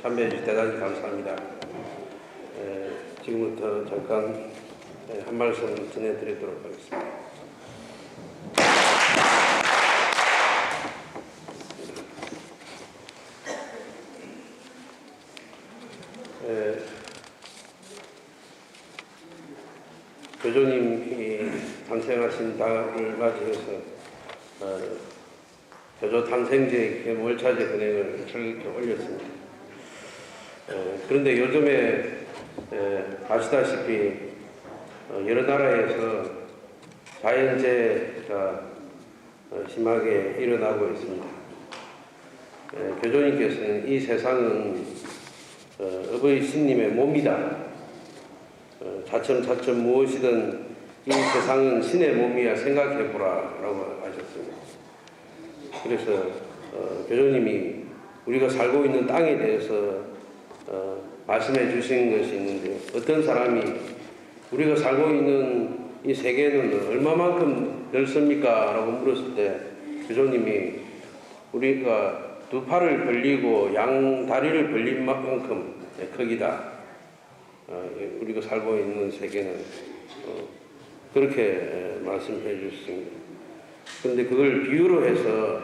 참여해 주셔서 대단히 감사합니다. 지금부터 잠깐 한 말씀 전해드리도록 하겠습니다. 교조님이 탄생하신 달을 맞이해서 교조 탄생제 월차제 은행을 이렇게 올렸습니다. 그런데 요즘에 아시다시피 여러 나라에서 자연재해가 심하게 일어나고 있습니다. 교조님께서는 이 세상은 어버이 신님의 몸이다. 차츰 무엇이든 이 세상은 신의 몸이야 생각해보라 라고 하셨습니다. 그래서 교조님이 우리가 살고 있는 땅에 대해서 말씀해 주신 것이 있는데, 어떤 사람이 우리가 살고 있는 이 세계는 얼마만큼 넓습니까? 라고 물었을 때 교조님이 우리가 두 팔을 벌리고 양 다리를 벌린 만큼 크기다. 우리가 살고 있는 세계는 그렇게 말씀해 주셨습니다. 그런데 그걸 비유로 해서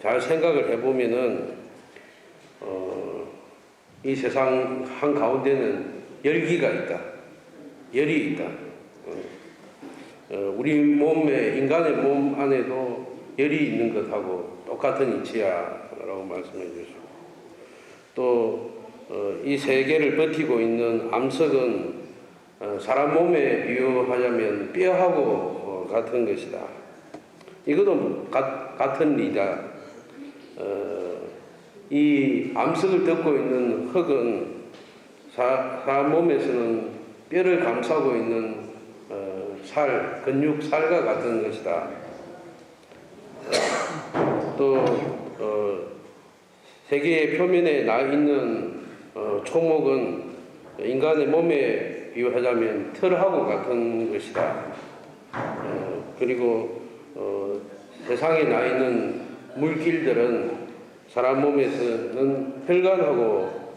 잘 생각을 해보면은 이 세상 한가운데는 열기가 있다. 열이 있다. 우리 몸에, 인간의 몸 안에도 열이 있는 것하고 똑같은 이치야 라고 말씀해 주셨습니다. 또 이 세계를 버티고 있는 암석은 사람 몸에 비유하자면 뼈하고 같은 것이다. 이것도 같은 리다. 이 암석을 덮고 있는 흙은 사람 몸에서는 뼈를 감싸고 있는 살, 근육, 살과 같은 것이다. 또 세계의 표면에 나 있는 초목은 인간의 몸에 비유하자면 털하고 같은 것이다. 그리고 세상에 나 있는 물길들은 사람 몸에서는 혈관하고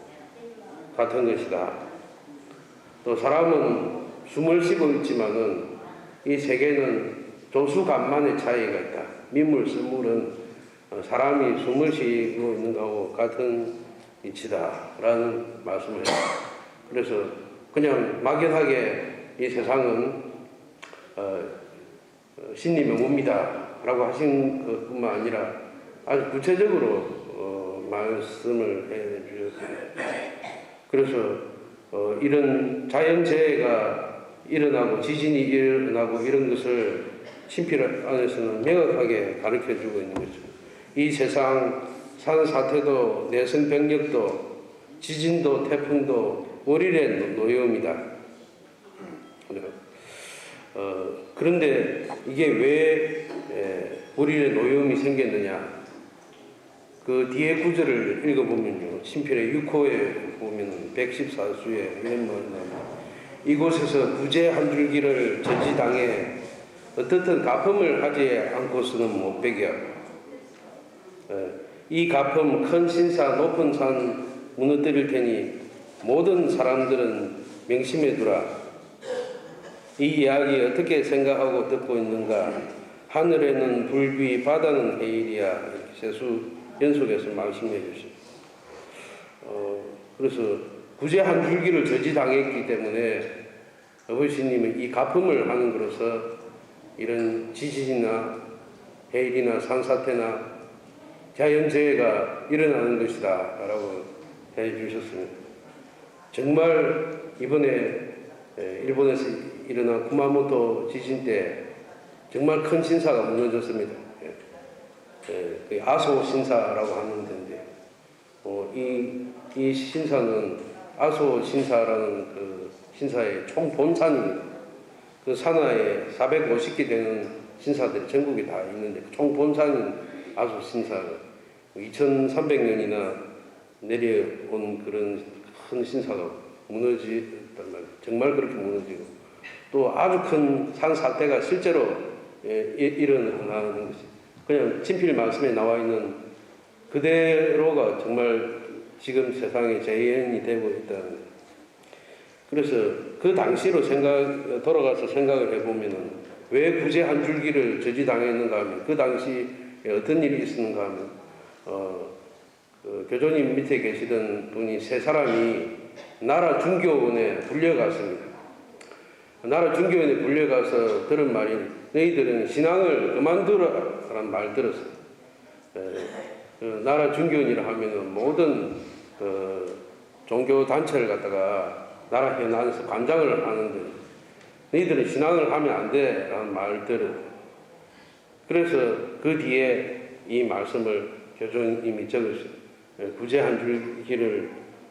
같은 것이다. 또 사람은 숨을 쉬고 있지만은 이 세계는 조수간만의 차이가 있다. 민물, 쓴물은 사람이 숨을 쉬고 있는 것하고 같은 이치다 라는 말씀을 해요. 그래서 그냥 막연하게 이 세상은 신님의 몸이다 라고 하신 것뿐만 아니라 아주 구체적으로 말씀을 해 주셨습니다. 그래서 이런 자연재해가 일어나고 지진이 일어나고 이런 것을 친필 안에서는 명확하게 가르쳐 주고 있는 거죠. 이 세상 산사태도 내성병력도 지진도 태풍도 월일의 노여움이다. 그런데 이게 왜 월일의 노여움이 생겼느냐? 그 뒤에 구절을 읽어보면요, 친필의 6호에 보면 114수에 이런 말이 나옵니다. 이곳에서 구제 한 줄기를 저지당해 어떻든 가품을 하지 않고서는 못 베겨. 이 가품 큰 신사 높은 산 무너뜨릴 테니 모든 사람들은 명심해 두라. 이 이야기 어떻게 생각하고 듣고 있는가? 하늘에는 불비 바다는 해일이야. 세수 연속해서 말씀해 주십니다. 그래서 구제 한 줄기를 저지당했기 때문에 어버이신님은 이 가품을 하는 것으로서 이런 지진이나 해일이나 산사태나 자연재해가 일어나는 것이다 라고 해주셨습니다. 정말 이번에 일본에서 일어난 쿠마모토 지진 때 정말 큰 신사가 무너졌습니다. 아소 신사라고 하는 데인데 이 신사는 아소 신사라는 그 신사의 총 본산입니다. 그 산하에 450개 되는 신사들이 전국에 다 있는데 총 본산인 아소 신사가 2300년이나 내려온 그런 큰 신사가 무너졌단 말이에요. 정말 그렇게 무너지고 또 아주 큰 산사태가 실제로 일어나는 것이 그냥 친필 말씀에 나와 있는 그대로가 정말 지금 세상의 재현이 되고 있다는 거예요. 그래서 그 당시로 돌아가서 생각을 해보면은 왜 구제 한 줄기를 저지당했는가 하면 그 당시 어떤 일이 있었는가 하면 그 교조님 밑에 계시던 분이 세 사람이 나라 중교원에 불려갔습니다. 나라 중교원에 불려가서 들은 말이 너희들은 신앙을 그만두라라는 말 들었어요. 나라 중교원이라 하면은 모든 종교 단체를 갖다가 나라 현안에서 관장을 하는데 너희들은 신앙을 하면 안 돼라는 말을 들어요. 그래서 그 뒤에 이 말씀을 교조님이 적으셨어요. 구제 한 줄기를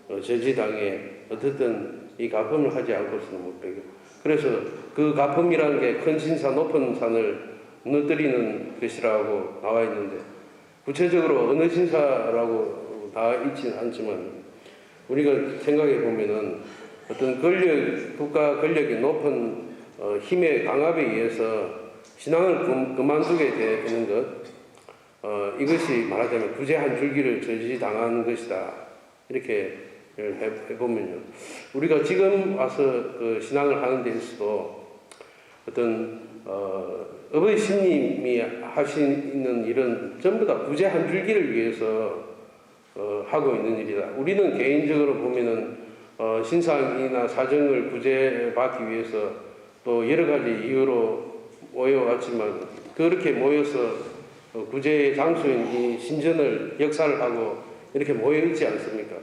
저지당해 어떻든 이 가품을 하지 않고서는 못 베겨. 그래서 그 가품이라는 게 큰 신사 높은 산을 무너뜨리는 것이라고 나와 있는데 구체적으로 어느 신사라고 다 있지는 않지만 우리가 생각해 보면은 어떤 국가 권력이 높은 힘의 강압에 의해서 신앙을 그만두게 되는 것, 이것이 말하자면 구제 한 줄기를 저지당한 것이다. 이렇게 해보면요. 우리가 지금 와서 그 신앙을 하는 데 있어도 어떤 어버이 신님이 하시는 일은 전부 다 구제 한 줄기를 위해서 하고 있는 일이다. 우리는 개인적으로 보면은 신상이나 사정을 구제받기 위해서 또 여러 가지 이유로 모여왔지만 그렇게 모여서 구제의 장소인 이 신전을 역사를 하고 이렇게 모여 있지 않습니까?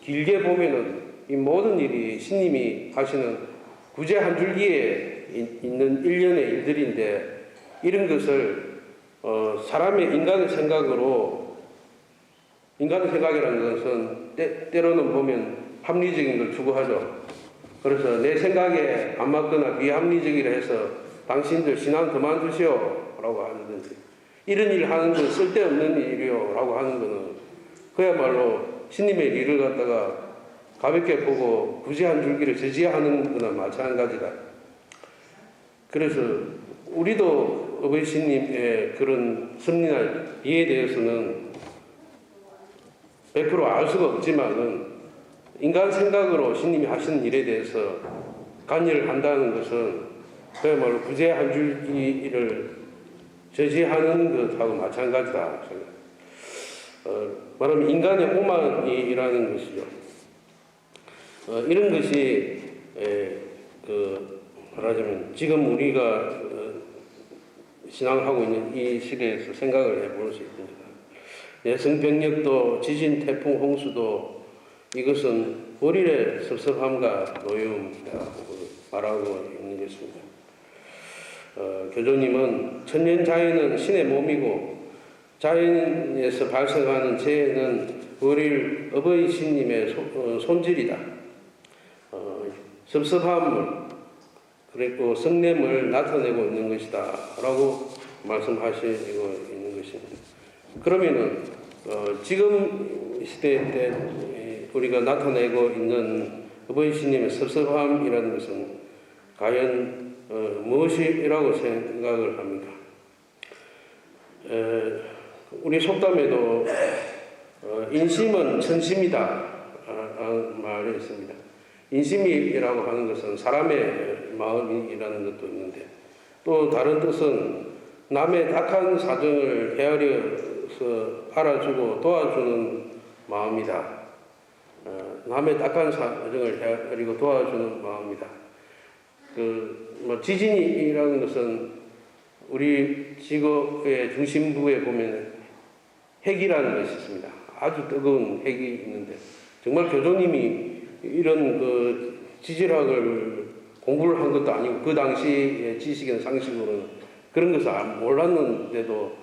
길게 보면은 이 모든 일이 신님이 하시는 구제 한 줄기에 있는 일련의 일들인데 이런 것을 사람의 인간의 생각이라는 것은 때로는 보면 합리적인 걸 추구하죠. 그래서 내 생각에 안 맞거나 비합리적이라 해서 당신들 신앙 그만두시오 라고 하는데 이런 일 하는 건 쓸데없는 일이요 라고 하는 거는 그야말로 신님의 일을 갖다가 가볍게 보고 구제 한 줄기를 저지하는 거나 마찬가지다. 그래서 우리도 어버이 신님의 그런 섭리나 이에 대해서는 100% 알 수가 없지만은 인간 생각으로 신님이 하시는 일에 대해서 관여를 한다는 것은 그야말로 구제 한 줄기를 저지하는 것하고 마찬가지다. 말하면 인간의 오만이라는 것이죠. 이런 것이 말하자면 지금 우리가 신앙하고 있는 이 시대에서 생각을 해볼 수 있습니다. 내성병력도 지진, 태풍, 홍수도 이것은 월일의 섭섭함과 노여움이라고 말하고 있는 것입니다. 교조님은 천년자연은 신의 몸이고 자연에서 발생하는 재해는 월일 어버이 신님의 손질이다. 섭섭함을 그리고 성냄을 나타내고 있는 것이다 라고 말씀하시고 있는 것입니다. 그러면은 지금 시대 때 우리가 나타내고 있는 어버이 신님의 섭섭함이라는 것은 과연 무엇이라고 생각을 합니까? 우리 속담에도 인심은 천심이다 라는 말이 있습니다. 인심이라고 하는 것은 사람의 마음이라는 것도 있는데 또 다른 뜻은 남의 악한 사정을 헤아려서 알아주고 도와주는 마음이다. 남의 악한 사정을 헤아리고 도와주는 마음이다. 지진이라는 것은 우리 지구의 중심부에 보면 핵이라는 것이 있습니다. 아주 뜨거운 핵이 있는데 정말 교조님이 이런 지질학을 공부를 한 것도 아니고 그 당시의 지식이나 상식으로는 그런 것을 몰랐는데도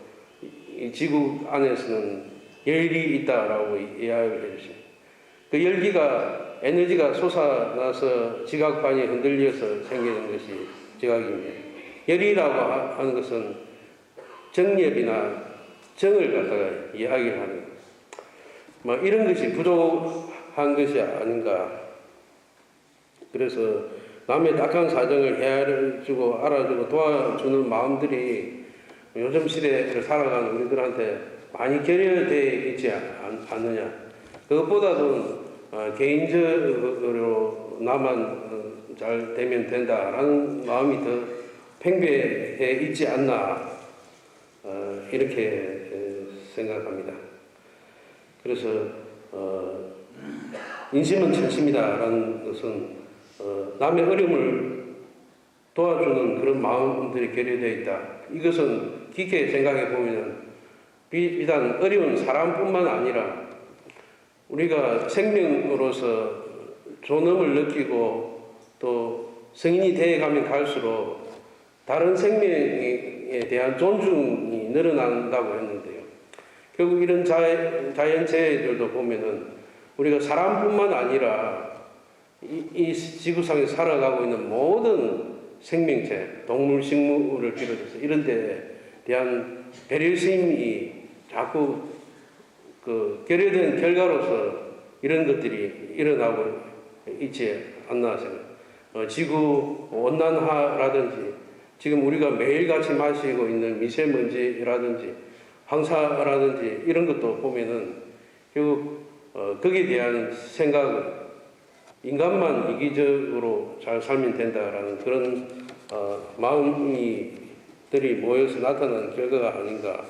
이 지구 안에서는 열이 있다라고 이야기를 해주십니다. 그 열기가 에너지가 솟아나서 지각반이 흔들려서 생기는 것이 지각입니다. 열이라고 하는 것은 정력이나 정을 갖다가 이야기를 하는 거예요. 이런 것이 부족한 것이 아닌가. 그래서 남의 악한 사정을 헤아려주고 알아주고 도와주는 마음들이 요즘 시대를 살아가는 우리들한테 많이 결여되어 있지 않느냐. 그것보다도 개인적으로 나만 잘 되면 된다라는 마음이 더 팽배해 있지 않나 이렇게 생각합니다. 그래서 인심은 천심이다라는 것은 남의 어려움을 도와주는 그런 마음들이 결여되어 있다. 이것은 깊게 생각해 보면 비단 어려운 사람뿐만 아니라 우리가 생명으로서 존엄을 느끼고 또 성인이 되어가면 갈수록 다른 생명에 대한 존중이 늘어난다고 했는데요. 결국 이런 자연재해들도 보면은 우리가 사람뿐만 아니라 이 지구상에 살아가고 있는 모든 생명체, 동물, 식물을 비롯해서 이런 데에 대한 배려심이 자꾸 결여된 결과로서 이런 것들이 일어나고 있지 않나 생각합니다. 지구 온난화라든지 지금 우리가 매일같이 마시고 있는 미세먼지라든지 황사라든지 이런 것도 보면은 결국 거기에 대한 생각은 인간만 이기적으로 잘 살면 된다라는 그런 마음이들이 모여서 나타난 결과가 아닌가.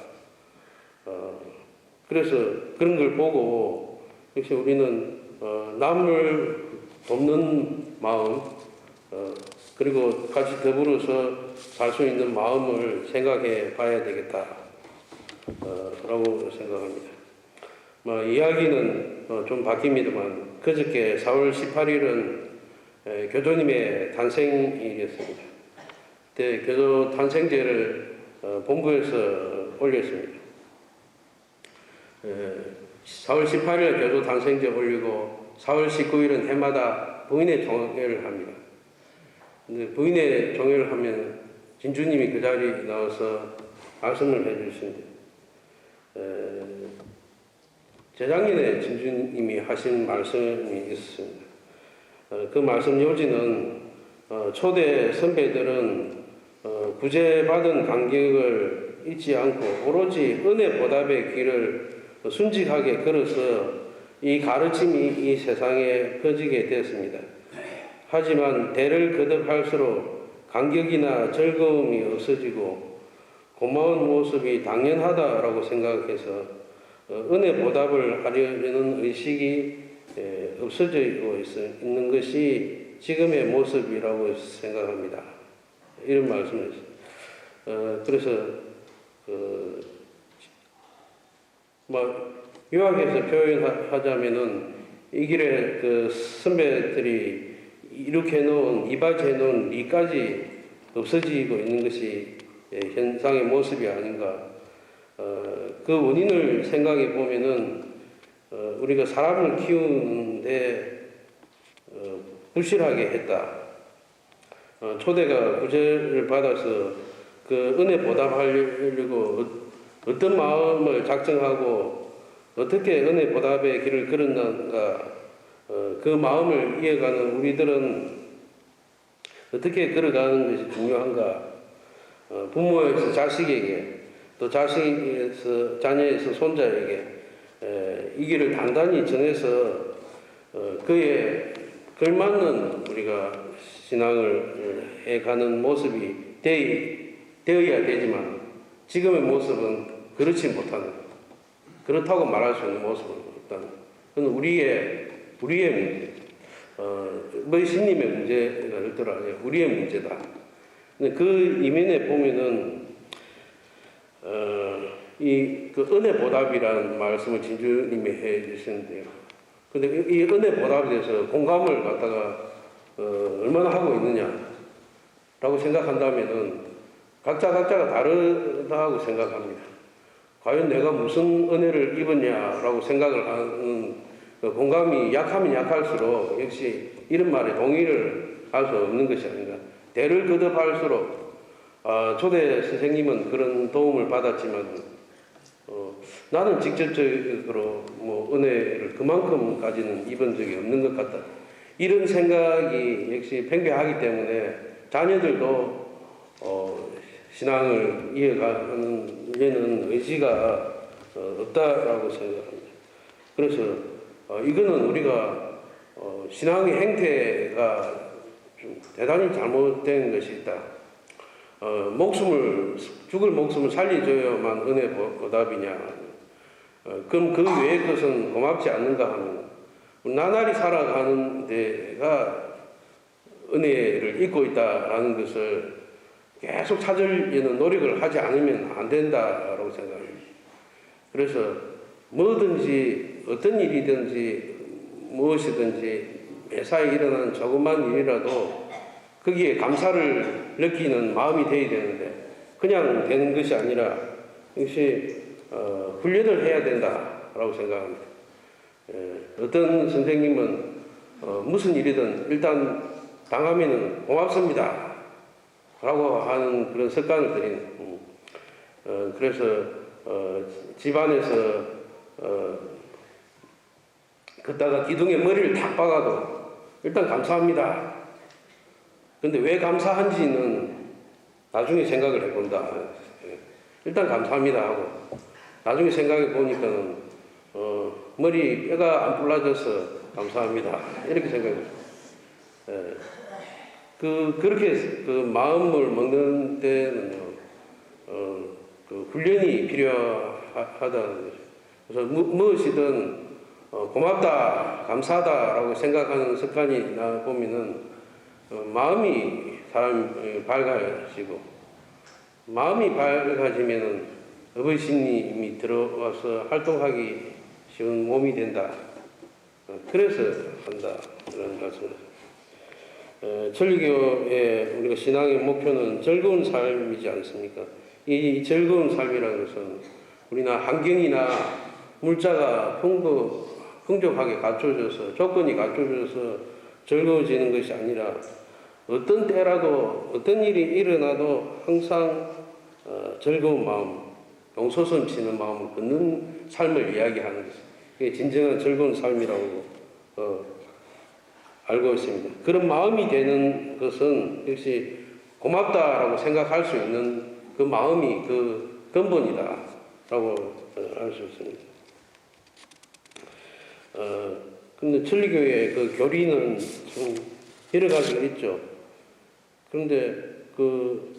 그래서 그런 걸 보고 역시 우리는 남을 돕는 마음 그리고 같이 더불어서 살 수 있는 마음을 생각해 봐야 되겠다 라고 생각합니다. 이야기는 좀 바뀝니다만 그저께 4월 18일은 교조님의 탄생일이었습니다. 그때 교조 탄생제를 본부에서 올렸습니다. 4월 18일 교조 탄생제 올리고 4월 19일은 해마다 부인의 종회를 합니다. 근데 부인의 종회를 하면 진주님이 그 자리에 나와서 말씀을 해주시는데 재작년에 진주님이 하신 말씀이 있었습니다. 그 말씀 요지는 초대 선배들은 구제받은 간격을 잊지 않고 오로지 은혜 보답의 길을 순직하게 걸어서 이 가르침이 이 세상에 퍼지게 되었습니다. 하지만 대를 거듭할수록 감격이나 즐거움이 없어지고 고마운 모습이 당연하다라고 생각해서 은혜 보답을 하려는 의식이 없어지고 있는 것이 지금의 모습이라고 생각합니다. 이런 말씀을 했어요. 그래서 요약해서 표현하자면은 이 길에 그 선배들이 이렇게 해놓은 이바지해 놓은 리까지 없어지고 있는 것이 현상의 모습이 아닌가. 그 원인을 생각해 보면은 우리가 사람을 키우는데 부실하게 했다. 초대가 구제를 받아서 그 은혜 보답하려고 어떤 마음을 작정하고 어떻게 은혜 보답의 길을 걸었는가. 그 마음을 이어가는 우리들은 어떻게 걸어가는 것이 중요한가. 부모에서 자식에게 또 자식에서 자녀에서 손자에게 이 길을 단단히 정해서 그에 걸맞는 우리가 신앙을 해가는 모습이 되어야 되지만 지금의 모습은 그렇지 못하는, 그렇다고 말할 수 있는 모습은 없다는, 그건 우리의 문제, 신님의 문제가 있더라고요. 우리의 문제다. 근데 그 이면에 보면은 그 은혜 보답이라는 말씀을 진주님이 해주시는데요. 근데 이 은혜 보답에 대해서 공감을 갖다가 얼마나 하고 있느냐라고 생각한다면은 각자가 다르다고 생각합니다. 과연 내가 무슨 은혜를 입었냐라고 생각을 하는 공감이 약하면 약할수록 역시 이런 말에 동의를 할 수 없는 것이 아닌가. 대를 거듭할수록 초대 선생님은 그런 도움을 받았지만 나는 직접적으로 은혜를 그만큼까지는 입은 적이 없는 것 같다. 이런 생각이 역시 팽배하기 때문에 자녀들도 신앙을 이어가는 데는 의지가 없다라고 생각합니다. 그래서 이거는 우리가 신앙의 행태가 좀 대단히 잘못된 것이 있다. 죽을 목숨을 살려줘야만 은혜 보답이냐. 그럼 그 외의 것은 고맙지 않는가 하면 나날이 살아가는 데가 은혜를 잊고 있다라는 것을 계속 찾으려는 노력을 하지 않으면 안 된다라고 생각합니다. 그래서 뭐든지 어떤 일이든지 무엇이든지 매사에 일어나는 조그만 일이라도 거기에 감사를 느끼는 마음이 되어야 되는데 그냥 되는 것이 아니라 역시 훈련을 해야 된다라고 생각합니다. 어떤 선생님은 무슨 일이든 일단 당하면은 고맙습니다 라고 하는 그런 습관을 들이는 그래서 집안에서 걷다가 기둥에 머리를 탁 박아도 일단 감사합니다. 근데 왜 감사한지는 나중에 생각을 해본다. 일단 감사합니다 하고 나중에 생각해 보니까는 머리 뼈가 안 불라져서 감사합니다 이렇게 생각해요. 그렇게 그 마음을 먹는 데는요 그 훈련이 필요하다는 거죠. 그래서 무엇이든 고맙다 감사하다라고 생각하는 습관이 나 보면은 마음이 사람이 밝아지고 마음이 밝아지면은 어버이신님이 들어와서 활동하기 쉬운 몸이 된다. 그래서 한다. 그런 말씀을. 천리교의 우리가 신앙의 목표는 즐거운 삶이지 않습니까? 이 즐거운 삶이라는 것은 우리나 환경이나 물자가 풍족하게 갖춰져서 조건이 갖춰져서 즐거워지는 것이 아니라 어떤 때라도 어떤 일이 일어나도 항상 즐거운 마음, 용서선 치는 마음을 걷는 삶을 이야기하는 것입니다. 그게 진정한 즐거운 삶이라고 알고 있습니다. 그런 마음이 되는 것은 역시 고맙다라고 생각할 수 있는 그 마음이 그 근본이다라고 알 수 있습니다. 근데 천리교의 그 교리는 좀 여러 가지가 있죠. 그런데 그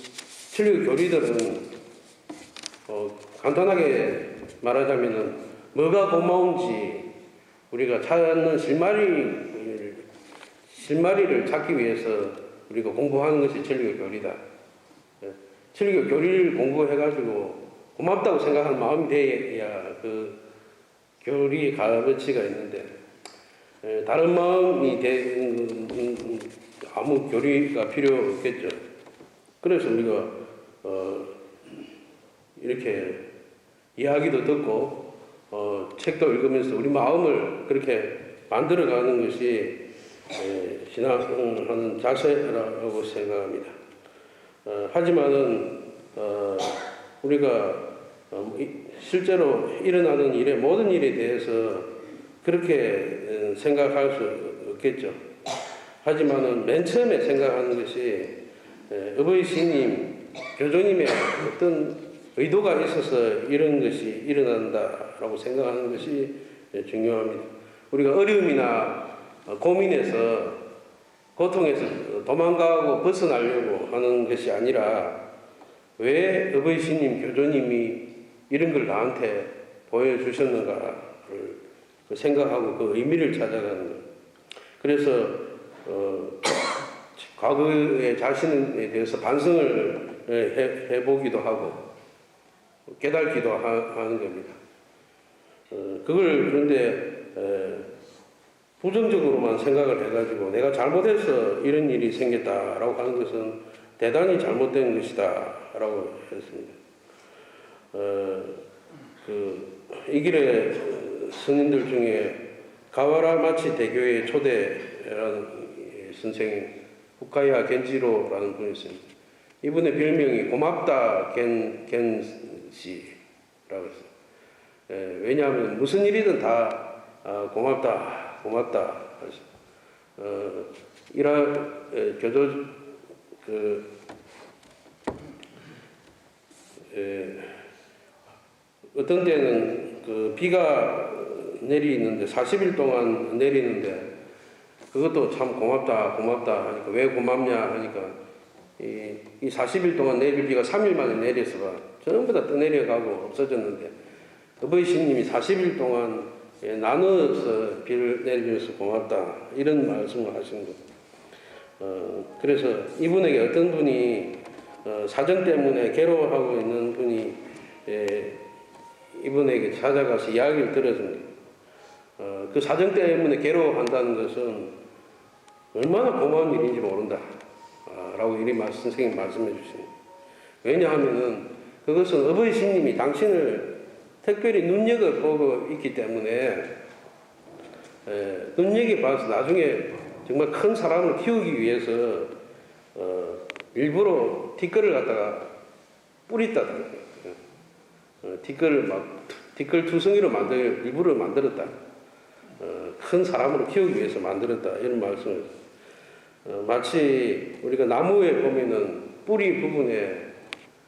천리교 교리들은 간단하게 말하자면은 뭐가 고마운지 우리가 찾는 실마리를 찾기 위해서 우리가 공부하는 것이 천리교 교리다. 천리교 교리를 공부해가지고 고맙다고 생각하는 마음이 돼야 그 교리의 값어치가 있는데 다른 마음이 되는 아무 교리가 필요 없겠죠. 그래서 우리가 이렇게 이야기도 듣고 책도 읽으면서 우리 마음을 그렇게 만들어가는 것이 신앙하는 자세라고 생각합니다. 하지만은 우리가 실제로 일어나는 일에 모든 일에 대해서 그렇게 생각할 수 없겠죠. 하지만은 맨 처음에 생각하는 것이 어버이신님, 교조님의 어떤 의도가 있어서 이런 것이 일어난다라고 생각하는 것이 중요합니다. 우리가 어려움이나 고민에서 고통에서 도망가고 벗어나려고 하는 것이 아니라 왜 어버이신님, 교조님이 이런 걸 나한테 보여주셨는가를 생각하고 그 의미를 찾아가는 거예요. 그래서 과거의 자신에 대해서 반성을 해보기도 하고 깨닫기도 하는 겁니다. 그걸 그런데 부정적으로만 생각을 해가지고 내가 잘못해서 이런 일이 생겼다라고 하는 것은 대단히 잘못된 것이다라고 했습니다. 이 길에 스님들 중에 가와라마치 대교의 초대라는 선생님 후카야 겐지로라는 분이 있습니다. 이분의 별명이 고맙다 겐시라고 했어요. 왜냐하면 무슨 일이든 다 고맙다 교조 어떤 때는 그 비가 내리는데 40일 동안 내리는데 그것도 참 고맙다 하니까 왜 고맙냐 하니까 이 40일 동안 내릴 비가 3일 만에 내려서 전부 다 떠내려가고 없어졌는데 어버이 신님이 40일 동안 나눠서 비를 내려줘서 고맙다 이런 말씀을 하신 거. 그래서 이분에게 어떤 분이 사정 때문에 괴로워하고 있는 분이 이분에게 찾아가서 이야기를 들었습니다. 그 사정 때문에 괴로워한다는 것은 얼마나 고마운 일인지 모른다. 라고 이리 선생님이 말씀해 주십니다. 왜냐하면은 그것은 어버이 신님이 당신을 특별히 눈여겨보고 있기 때문에 눈여겨봐서 나중에 정말 큰 사람을 키우기 위해서 일부러 티끌을 갖다가 뿌리다다. 티끌 투성이로 일부러 만들었다. 큰 사람으로 키우기 위해서 만들었다. 이런 말씀을. 마치 우리가 나무에 보면은 뿌리 부분에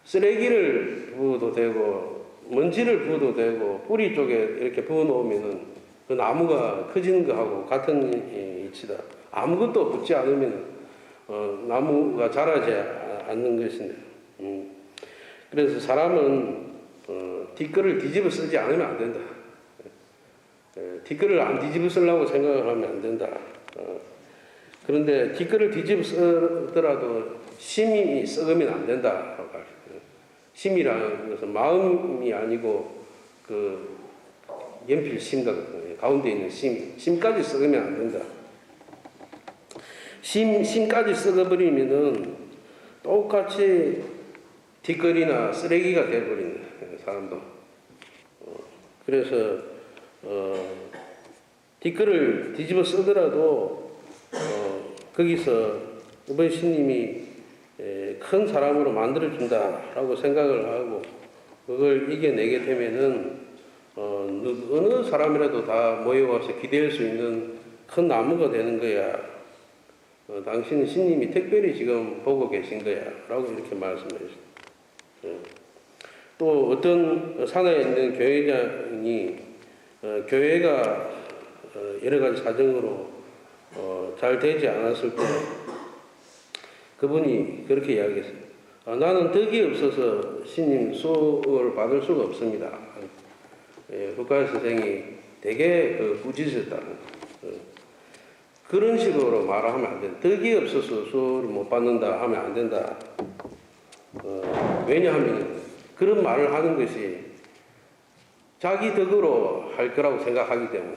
쓰레기를 부어도 되고 먼지를 부어도 되고 뿌리 쪽에 이렇게 부어 놓으면은 그 나무가 커지는 거하고 같은 이치다. 아무것도 붙지 않으면 나무가 자라지 않는 것인데. 그래서 사람은 뒷글을 뒤집어 쓰지 않으면 안 된다. 뒷글을 안 뒤집어 쓰려고 생각을 하면 안 된다. 그런데 뒷글을 뒤집어 쓰더라도 심이 썩으면 안 된다. 심이라는 것은 마음이 아니고 그 연필 심다 가운데 있는 심까지 썩으면 안 된다. 심까지 썩어버리면은 똑같이 뒷글이나 쓰레기가 되어버리는 사람도. 그래서 뒷글을 뒤집어 쓰더라도 거기서 어버이 신님이 큰 사람으로 만들어준다라고 생각을 하고 그걸 이겨내게 되면은 어느 사람이라도 다 모여와서 기대할 수 있는 큰 나무가 되는 거야. 당신은 신님이 특별히 지금 보고 계신 거야. 라고 이렇게 말씀해 주셨어요. 또 어떤 산하에 있는 교회장이 교회가 여러 가지 사정으로 잘 되지 않았을 때 그분이 그렇게 이야기했어요. 나는 덕이 없어서 신님 수업을 받을 수가 없습니다. 국가의 선생이 되게 꾸짖었다. 그런 식으로 말하면 안 된다. 덕이 없어서 수업을 못 받는다 하면 안 된다. 왜냐하면 그런 말을 하는 것이 자기 덕으로 할 거라고 생각하기 때문에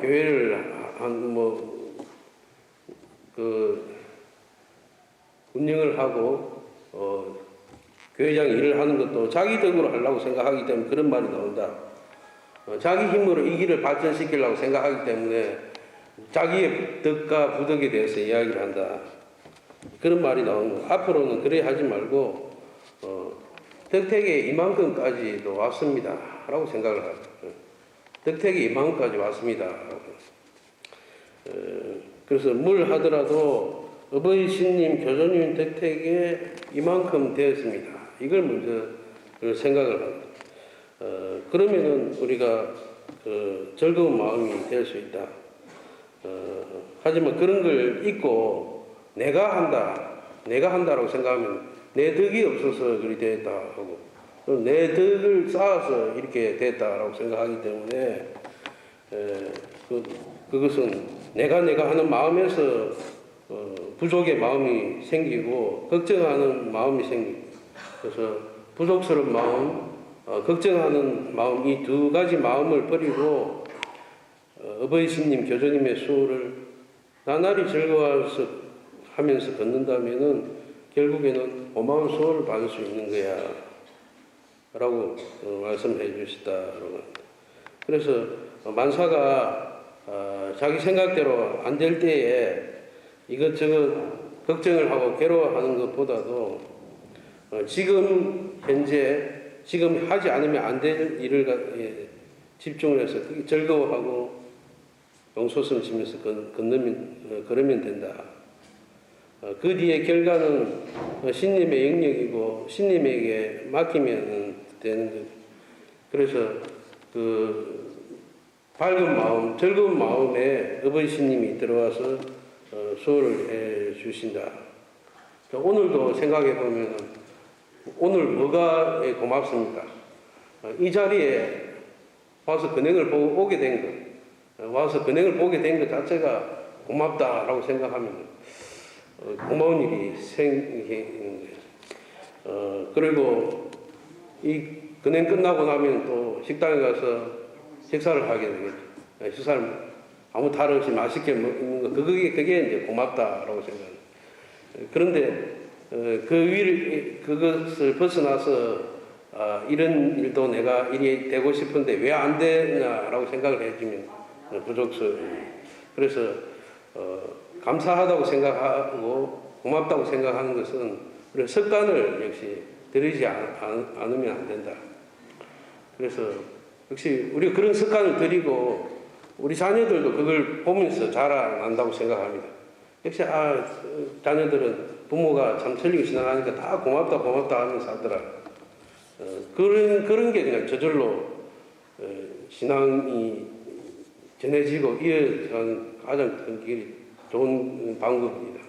교회를 운영을 하고 교회장 일을 하는 것도 자기 덕으로 하려고 생각하기 때문에 그런 말이 나온다. 자기 힘으로 이 길을 발전시키려고 생각하기 때문에 자기의 덕과 부덕에 대해서 이야기를 한다. 그런 말이 나오는 거. 앞으로는 그래 하지 말고 덕택에 이만큼까지도 왔습니다. 라고 생각을 하죠. 덕택에 이만큼까지 왔습니다. 그래서 뭘 하더라도 어버이 신님 교조님 덕택에 이만큼 되었습니다. 이걸 먼저 생각을 합니다. 그러면은 우리가 즐거운 마음이 될 수 있다. 하지만 그런 걸 잊고 내가 한다라고 생각하면 내 덕이 없어서 그리 됐다 하고 내 덕을 쌓아서 이렇게 됐다라고 생각하기 때문에 그것은 내가 하는 마음에서 부족의 마음이 생기고 걱정하는 마음이 생기고 그래서 부족스러운 마음, 걱정하는 마음 이 두 가지 마음을 버리고 어버이 신님 교조님의 수호를 나날이 즐거워하면서 걷는다면은 결국에는 고마운 수호를 받을 수 있는 거야 라고 말씀해 주시다. 그래서 만사가 자기 생각대로 안 될 때에 이것저것 걱정을 하고 괴로워하는 것보다도 지금 현재 지금 하지 않으면 안 될 일을 집중을 해서 즐거워하고 용소스를 지면서 걸으면 된다. 그 뒤에 결과는 신님의 영역이고 신님에게 맡기면 되는 거죠. 그래서 밝은 마음, 즐거운 마음에 어버이신님이 들어와서 수호를 해 주신다. 오늘도 생각해 보면 오늘 뭐가 고맙습니까? 이 자리에 와서 근행을 보고 오게 된 것, 와서 근행을 보게 된 것 자체가 고맙다라고 생각하면 고마운 일이 생기는 거예요. 그리고 이 근행 끝나고 나면 또 식당에 가서 식사를 하게 되겠죠. 식사를 아무 탈 없이 맛있게 먹는 거, 그게 이제 고맙다라고 생각합니다. 그런데 그것을 벗어나서 이런 일도 내가 일이 되고 싶은데 왜 안 되냐라고 생각을 해주면 부족스러워요. 그래서 감사하다고 생각하고 고맙다고 생각하는 것은 우리 습관을 역시 들이지 않으면 안 된다. 그래서 역시 우리가 그런 습관을 들이고 우리 자녀들도 그걸 보면서 자라난다고 생각합니다. 역시 자녀들은 부모가 참 천리교 신앙하니까 다 고맙다 하면서 하더라. 그런 게 그냥 저절로 신앙이 전해지고 이어가는 가장 큰 길이 좋은 방법입니다.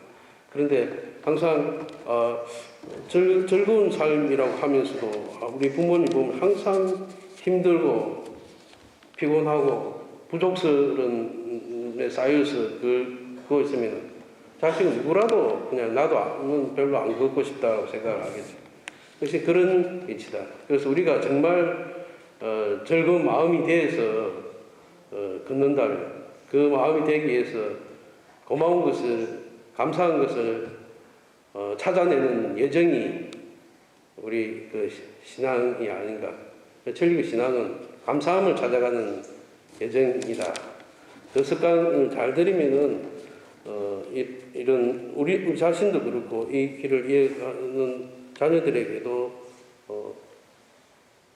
그런데 항상 즐거운 삶이라고 하면서도 우리 부모님 보면 항상 힘들고 피곤하고 부족스러운 데 쌓여서 그거 있으면 자식은 누구라도 그냥 나도 별로 안 걷고 싶다고 생각을 하겠죠. 역시 그런 위치다. 그래서 우리가 정말 즐거운 마음이 되어서 걷는다면 그 마음이 되기 위해서 고마운 것을 감사한 것을 찾아내는 여정이 우리 그 신앙이 아닌가. 천리교 신앙은 감사함을 찾아가는 여정이다. 그 습관을 잘 들이면은 이런 우리 자신도 그렇고 이 길을 이어가는 자녀들에게도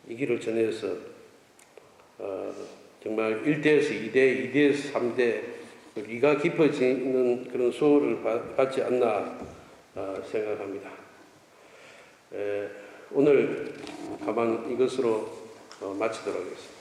이 길을 전해서 정말 1대에서 2대, 2대에서 3대 이가 깊어지는 그런 수호를 받지 않나 생각합니다. 오늘 가만 이것으로 마치도록 하겠습니다.